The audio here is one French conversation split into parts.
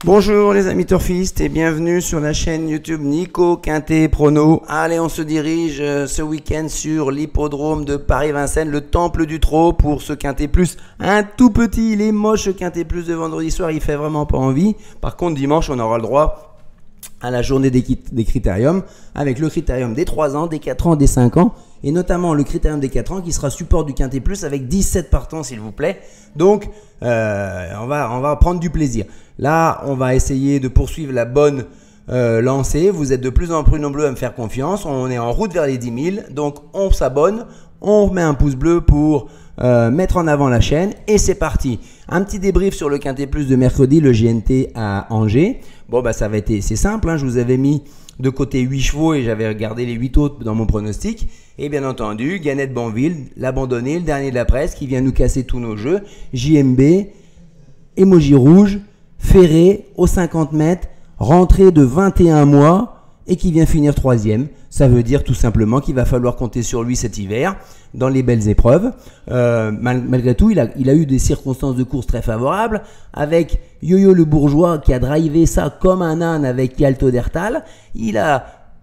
Bonjour les amis turfistes et bienvenue sur la chaîne YouTube Nico Quintet Prono. Allez, on se dirige ce week-end sur l'hippodrome de Paris-Vincennes, le Temple du Trot pour ce Quintet Plus. Un tout petit, il est moche ce Quintet Plus de vendredi soir, il fait vraiment pas envie. Par contre dimanche on aura le droit à la journée des critériums avec le critérium des 3 ans, des 4 ans, des 5 ans et notamment le critérium des 4 ans qui sera support du Quintet Plus avec 17 partants s'il vous plaît. Donc on va prendre du plaisir. Là, on va essayer de poursuivre la bonne lancée. Vous êtes de plus en plus nombreux à me faire confiance. On est en route vers les 10 000. Donc, on s'abonne. On met un pouce bleu pour mettre en avant la chaîne. Et c'est parti. Un petit débrief sur le Quintet Plus de mercredi, le GNT à Angers. Bon, bah, c'est simple. Hein. Je vous avais mis de côté 8 chevaux et j'avais regardé les 8 autres dans mon pronostic. Et bien entendu, Ganette Banville, l'abandonné, le dernier de la presse qui vient nous casser tous nos jeux. JMB, Emoji Rouge, Ferré aux 50 mètres, rentrée de 21 mois et qui vient finir 3e. Ça veut dire tout simplement qu'il va falloir compter sur lui cet hiver dans les belles épreuves. Malgré tout, il a eu des circonstances de course très favorables avec Yo-Yo le Bourgeois qui a drivé ça comme un âne avec Yalto Dertal.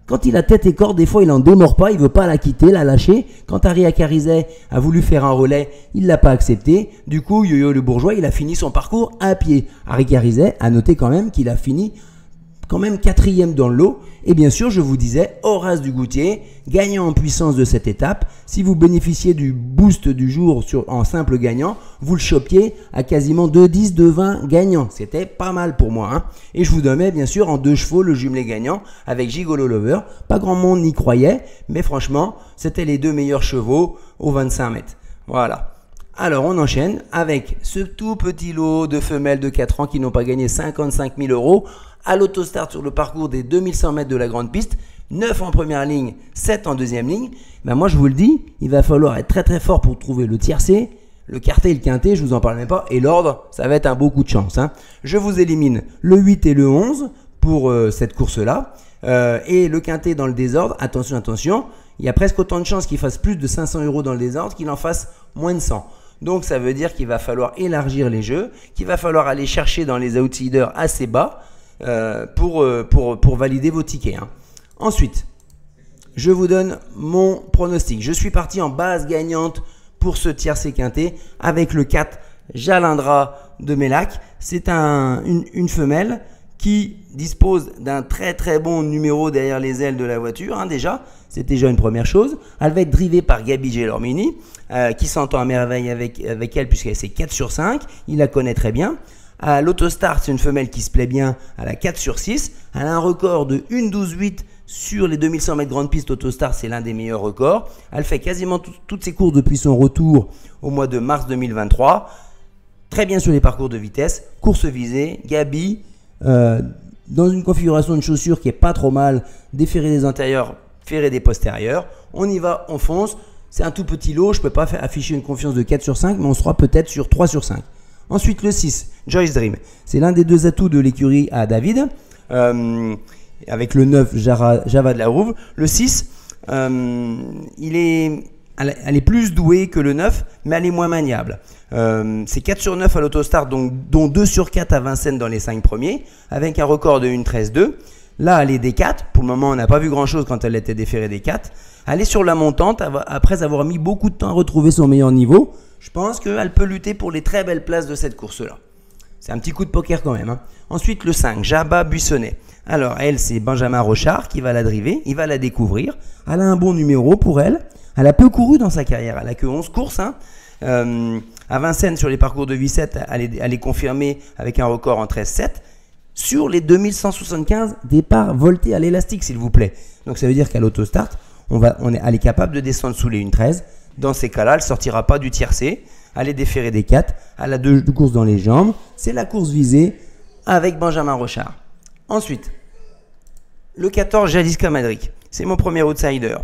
Quand il a tête et corde, des fois il en démord pas, il veut pas la quitter, la lâcher. Quand Aria Carizet a voulu faire un relais, il l'a pas accepté. Du coup, Yo-Yo le Bourgeois, il a fini son parcours à pied. Aria Carizet a noté quand même qu'il a fini quand même 4e dans le lot. Et bien sûr, je vous disais, Horace Dugoutier, gagnant en puissance de cette étape. Si vous bénéficiez du boost du jour en simple gagnant, vous le chopiez à quasiment 2,10, 2,20 gagnant. C'était pas mal pour moi. Hein. Et je vous donnais bien sûr en 2 chevaux le jumelé gagnant avec Gigolo Lover. Pas grand monde n'y croyait, mais franchement, c'était les 2 meilleurs chevaux aux 25 mètres. Voilà. Alors on enchaîne avec ce tout petit lot de femelles de 4 ans qui n'ont pas gagné 55 000 € à l'autostart sur le parcours des 2100 mètres de la grande piste, 9 en première ligne, 7 en deuxième ligne. Ben moi je vous le dis, il va falloir être très très fort pour trouver le tiercé, le quartet et le quintet, je vous en parle même pas, et l'ordre, ça va être un beau coup de chance. Hein. Je vous élimine le 8 et le 11 pour cette course-là, et le quintet dans le désordre, attention, il y a presque autant de chances qu'il fasse plus de 500 € dans le désordre qu'il en fasse moins de 100. Donc ça veut dire qu'il va falloir élargir les jeux, qu'il va falloir aller chercher dans les outsiders assez bas pour valider vos tickets. Hein. Ensuite, je vous donne mon pronostic. Je suis parti en base gagnante pour ce tiercé quintet avec le 4 Jalindra de Mélac. C'est une femelle qui dispose d'un très très bon numéro derrière les ailes de la voiture. Hein, déjà, c'est déjà une première chose. Elle va être drivée par Gabi Gelormini, qui s'entend à merveille avec elle puisqu'elle c'est 4 sur 5. Il la connaît très bien. À l'autostart, c'est une femelle qui se plaît bien à la 4 sur 6. Elle a un record de 1,12,8 sur les 2100 mètres grande piste autostart. C'est l'un des meilleurs records. Elle fait quasiment toutes ses courses depuis son retour au mois de mars 2023. Très bien sur les parcours de vitesse. Course visée, Gabi, dans une configuration de chaussures qui est pas trop mal. Déferrer des antérieurs, ferrer des postérieurs. On y va, on fonce. C'est un tout petit lot. Je ne peux pas afficher une confiance de 4 sur 5, mais on sera peut-être sur 3 sur 5. Ensuite, le 6, Joyce Dream. C'est l'un des 2 atouts de l'écurie à David, avec le 9, Java de la Rouve. Le 6, elle est plus douée que le 9, mais elle est moins maniable. C'est 4 sur 9 à l'autostart, dont 2 sur 4 à Vincennes dans les 5 premiers, avec un record de 1,13,2. Là, elle est des 4. Pour le moment, on n'a pas vu grand-chose quand elle était déférée des 4. Elle est sur la montante, après avoir mis beaucoup de temps à retrouver son meilleur niveau. Je pense qu'elle peut lutter pour les très belles places de cette course-là. C'est un petit coup de poker quand même. Hein. Ensuite, le 5, Jabba Buissonnet. Alors, elle, c'est Benjamin Rochard qui va la driver. Il va la découvrir. Elle a un bon numéro pour elle. Elle a peu couru dans sa carrière. Elle a que 11 courses. Hein. À Vincennes, sur les parcours de Vicette, elle est confirmée avec un record en 13,7. Sur les 2175 départs voltés à l'élastique, s'il vous plaît. Donc, ça veut dire qu'à l'autostart, elle est capable de descendre sous les 1,13. Dans ces cas-là, elle ne sortira pas du tiercé. Elle est déférée des 4. Elle a 2 courses dans les jambes. C'est la course visée avec Benjamin Rochard. Ensuite, le 14, Jaliska Madric. C'est mon premier outsider.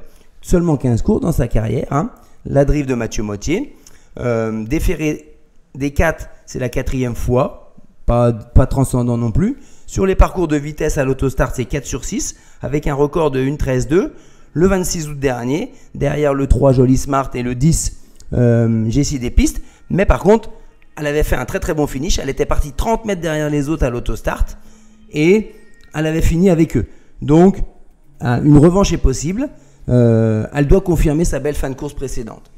Seulement 15 courses dans sa carrière. Hein. La drive de Mathieu Mottier. Déférée des 4, c'est la 4e fois. Pas transcendant non plus. Sur les parcours de vitesse à l'autostart, c'est 4 sur 6. Avec un record de 1,13,2. Le 26 août dernier, derrière le 3 Joli Smart et le 10 Jessie des pistes. Mais par contre, elle avait fait un très très bon finish. Elle était partie 30 mètres derrière les autres à l'autostart et elle avait fini avec eux. Donc, une revanche est possible. Elle doit confirmer sa belle fin de course précédente.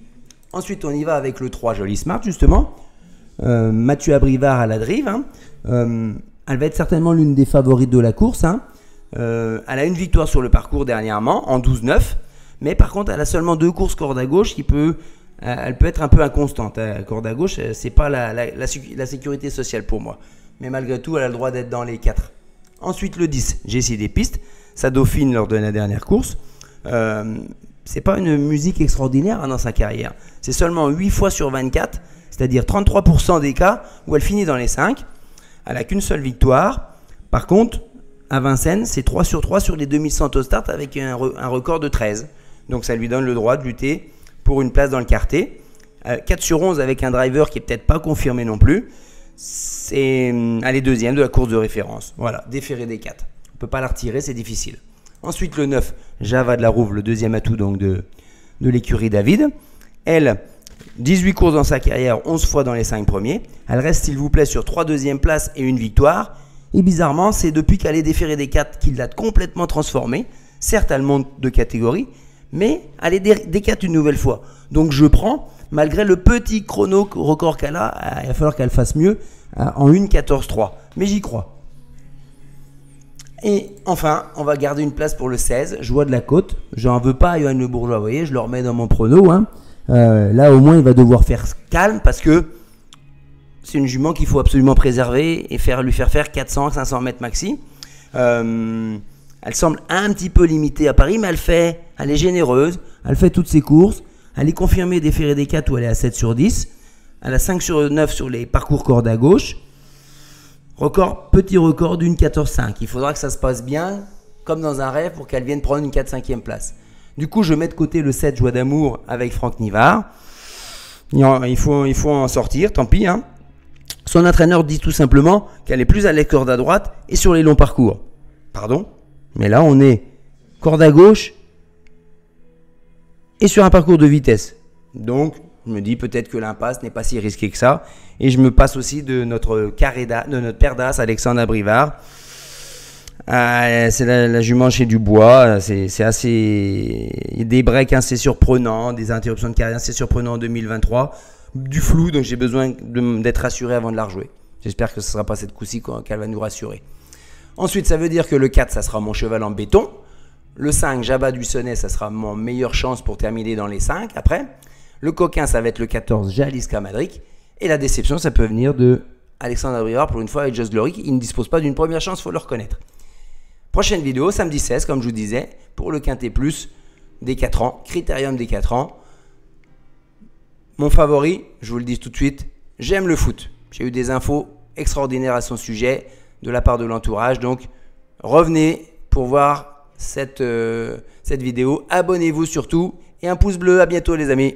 Ensuite, on y va avec le 3 Joli Smart, justement. Mathieu Abrivard à la drive. Elle va être certainement l'une des favorites de la course. Elle a une victoire sur le parcours dernièrement, en 12-9. Mais par contre, elle a seulement 2 courses corde à gauche qui elle peut être un peu inconstante. Corde à gauche, c'est pas la sécurité sociale pour moi. Mais malgré tout, elle a le droit d'être dans les 4. Ensuite, le 10, Jessie des pistes. Sa dauphine lors de la dernière course. C'est pas une musique extraordinaire dans sa carrière. C'est seulement 8 fois sur 24, c'est-à-dire 33% des cas où elle finit dans les 5. Elle n'a qu'une seule victoire. Par contre, à Vincennes, c'est 3 sur 3 sur les 2100 autostart avec un record de 13. Donc ça lui donne le droit de lutter pour une place dans le quartet. 4 sur 11 avec un driver qui n'est peut-être pas confirmé non plus. Elle est deuxième de la course de référence. Voilà, déféré des 4. On ne peut pas la retirer, c'est difficile. Ensuite, le 9, Java de la Rouve, le deuxième atout donc de l'écurie David. Elle, 18 courses dans sa carrière, 11 fois dans les 5 premiers. Elle reste, s'il vous plaît, sur 3 deuxièmes places et une victoire. Et bizarrement, c'est depuis qu'elle est déférée des 4 qu'il l'a complètement transformée. Certes, elle monte de catégorie, mais elle est des 4 une nouvelle fois. Donc je prends, malgré le petit chrono record qu'elle a, il va falloir qu'elle fasse mieux en 1:14.3. Mais j'y crois. Et enfin, on va garder une place pour le 16, Joie de la Côte. J'en veux pas à Johan Le Bourgeois, vous voyez, je le remets dans mon prono. Là, au moins, il va devoir faire calme parce que c'est une jument qu'il faut absolument préserver et lui faire 400-500 mètres maxi. Elle semble un petit peu limitée à Paris, mais elle est généreuse, elle fait toutes ses courses. Elle est confirmée déférée des 4 où elle est à 7 sur 10. Elle a 5 sur 9 sur les parcours corde à gauche. Petit record d'une 14-5. Il faudra que ça se passe bien, comme dans un rêve, pour qu'elle vienne prendre une 4-5e place. Du coup, je mets de côté le 7 Joie d'amour avec Franck Nivard. Il faut en sortir, tant pis. Son entraîneur dit tout simplement qu'elle est plus à la corde à droite et sur les longs parcours. Pardon, mais là, on est corde à gauche et sur un parcours de vitesse. Donc, je me dis peut-être que l'impasse n'est pas si risquée que ça. Et je me passe aussi de notre père d'as, Alexandre Abrivard. C'est la jument chez Dubois. C'est assez. Il y a des breaks assez surprenants, des interruptions de carrière assez surprenantes en 2023. Du flou, donc j'ai besoin d'être rassuré avant de la rejouer. J'espère que ce ne sera pas cette coup-ci qu'elle va nous rassurer. Ensuite, ça veut dire que le 4, ça sera mon cheval en béton. Le 5, Jabba du Sonnet, ça sera mon meilleure chance pour terminer dans les 5 après. Le coquin, ça va être le 14, Jalisca Madric. Et la déception, ça peut venir de Alexandre Abrivard pour une fois avec Just Glory. Il ne dispose pas d'une première chance, il faut le reconnaître. Prochaine vidéo, samedi 16, comme je vous disais, pour le Quintet Plus des 4 ans, Critérium des 4 ans. Mon favori, je vous le dis tout de suite, j'aime le foot. J'ai eu des infos extraordinaires à son sujet de la part de l'entourage. Donc, revenez pour voir cette vidéo. Abonnez-vous surtout et un pouce bleu. À bientôt les amis.